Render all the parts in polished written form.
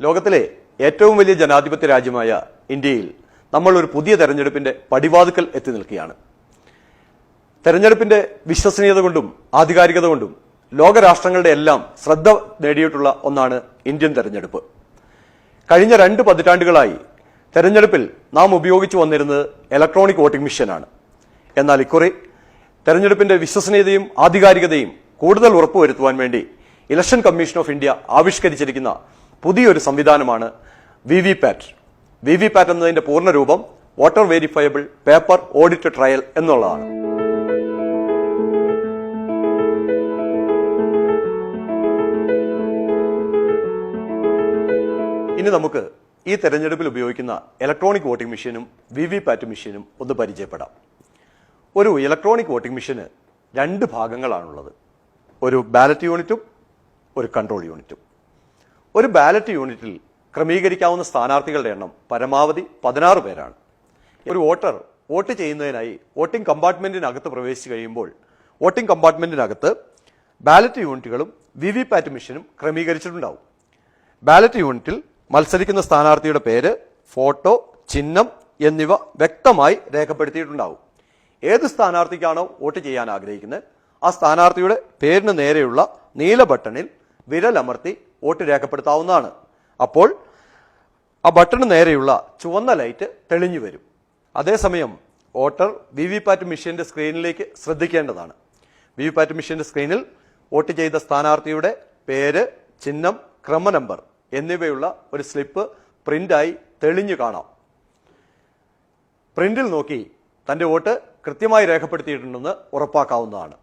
ലോകത്തിലെ ഏറ്റവും വലിയ ജനാധിപത്യ രാജ്യമായ ഇന്ത്യയിൽ നമ്മൾ ഒരു പുതിയ തെരഞ്ഞെടുപ്പിന്റെ പടിവാതിക്കൽ എത്തി നിൽക്കുകയാണ്. തെരഞ്ഞെടുപ്പിന്റെ വിശ്വസനീയത കൊണ്ടും ആധികാരികത കൊണ്ടും ലോകരാഷ്ട്രങ്ങളുടെ എല്ലാം ശ്രദ്ധ നേടിയിട്ടുള്ള ഒന്നാണ് ഇന്ത്യൻ തെരഞ്ഞെടുപ്പ്. കഴിഞ്ഞ 2 പതിറ്റാണ്ടുകളായി തെരഞ്ഞെടുപ്പിൽ നാം ഉപയോഗിച്ചു വന്നിരുന്നത് ഇലക്ട്രോണിക് വോട്ടിംഗ് മെഷീനാണ്. എന്നാൽ ഇക്കുറി തെരഞ്ഞെടുപ്പിന്റെ വിശ്വസനീയതയും ആധികാരികതയും കൂടുതൽ ഉറപ്പുവരുത്തുവാൻ വേണ്ടി ഇലക്ഷൻ കമ്മീഷൻ ഓഫ് ഇന്ത്യ ആവിഷ്കരിച്ചിരിക്കുന്ന പുതിയൊരു സംവിധാനമാണ് വിവിപാറ്റ്. വിവിപാറ്റ് എന്നതിന്റെ പൂർണ്ണരൂപം voter verifiable paper audit trail എന്നുള്ളതാണ്. ഇനി നമുക്ക് ഈ തെരഞ്ഞെടുപ്പിൽ ഉപയോഗിക്കുന്ന ഇലക്ട്രോണിക് വോട്ടിംഗ് മെഷീനും വിവിപാറ്റ് മെഷീനും ഒന്ന് പരിചയപ്പെടാം. ഒരു ഇലക്ട്രോണിക് വോട്ടിംഗ് മെഷീന് 2 ഭാഗങ്ങളാണുള്ളത്. ഒരു ബാലറ്റ് യൂണിറ്റും ഒരു കൺട്രോൾ യൂണിറ്റും. ഒരു ബാലറ്റ് യൂണിറ്റിൽ ക്രമീകരിക്കാവുന്ന സ്ഥാനാർത്ഥികളുടെ എണ്ണം പരമാവധി 16 പേരാണ്. ഒരു വോട്ടർ വോട്ട് ചെയ്യുന്നതിനായി വോട്ടിംഗ് കമ്പാർട്ട്മെന്റിനകത്ത് പ്രവേശിച്ചു കഴിയുമ്പോൾ വോട്ടിംഗ് കമ്പാർട്ട്മെന്റിനകത്ത് ബാലറ്റ് യൂണിറ്റുകളും വിവിപാറ്റ് മെഷീനും ക്രമീകരിച്ചിട്ടുണ്ടാവും. ബാലറ്റ് യൂണിറ്റിൽ മത്സരിക്കുന്ന സ്ഥാനാർത്ഥിയുടെ പേര്, ഫോട്ടോ, ചിഹ്നം എന്നിവ വ്യക്തമായി രേഖപ്പെടുത്തിയിട്ടുണ്ടാവും. ഏത് സ്ഥാനാർത്ഥിക്കാണോ വോട്ട് ചെയ്യാൻ ആഗ്രഹിക്കുന്നത് ആ സ്ഥാനാർത്ഥിയുടെ പേരിന് നേരെയുള്ള നീല ബട്ടണിൽ വിരലമർത്തി വോട്ട് രേഖപ്പെടുത്താവുന്നതാണ്. അപ്പോൾ ആ ബട്ടണിന് നേരെയുള്ള ചുവന്ന ലൈറ്റ് തെളിഞ്ഞു വരും. അതേസമയം വോട്ടർ വിവിപാറ്റ് മെഷീന്റെ സ്ക്രീനിലേക്ക് ശ്രദ്ധിക്കേണ്ടതാണ്. വിവിപാറ്റ് മെഷീന്റെ സ്ക്രീനിൽ വോട്ട് ചെയ്ത സ്ഥാനാർത്ഥിയുടെ പേര്, ചിഹ്നം, ക്രമനമ്പർ എന്നിവയുള്ള ഒരു സ്ലിപ്പ് പ്രിന്റായി തെളിഞ്ഞു കാണാം. പ്രിന്റിൽ നോക്കി തന്റെ വോട്ട് കൃത്യമായി രേഖപ്പെടുത്തിയിട്ടുണ്ടെന്ന് ഉറപ്പാക്കാവുന്നതാണ്.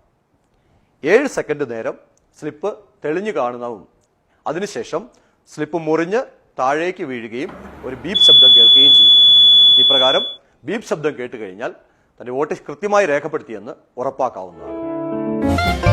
7 സെക്കൻഡ് നേരം സ്ലിപ്പ് തെളിഞ്ഞു കാണുന്നതും അതിനുശേഷം സ്ലിപ്പ് മുറിഞ്ഞ് താഴേക്ക് വീഴുകയും ഒരു ബീപ്പ് ശബ്ദം കേൾക്കുകയും ചെയ്യും. ഇപ്രകാരം ബീപ്പ് ശബ്ദം കേട്ടുകഴിഞ്ഞാൽ തന്റെ വോട്ട് കൃത്യമായി രേഖപ്പെടുത്തിയെന്ന് ഉറപ്പാക്കാവുന്നതാണ്.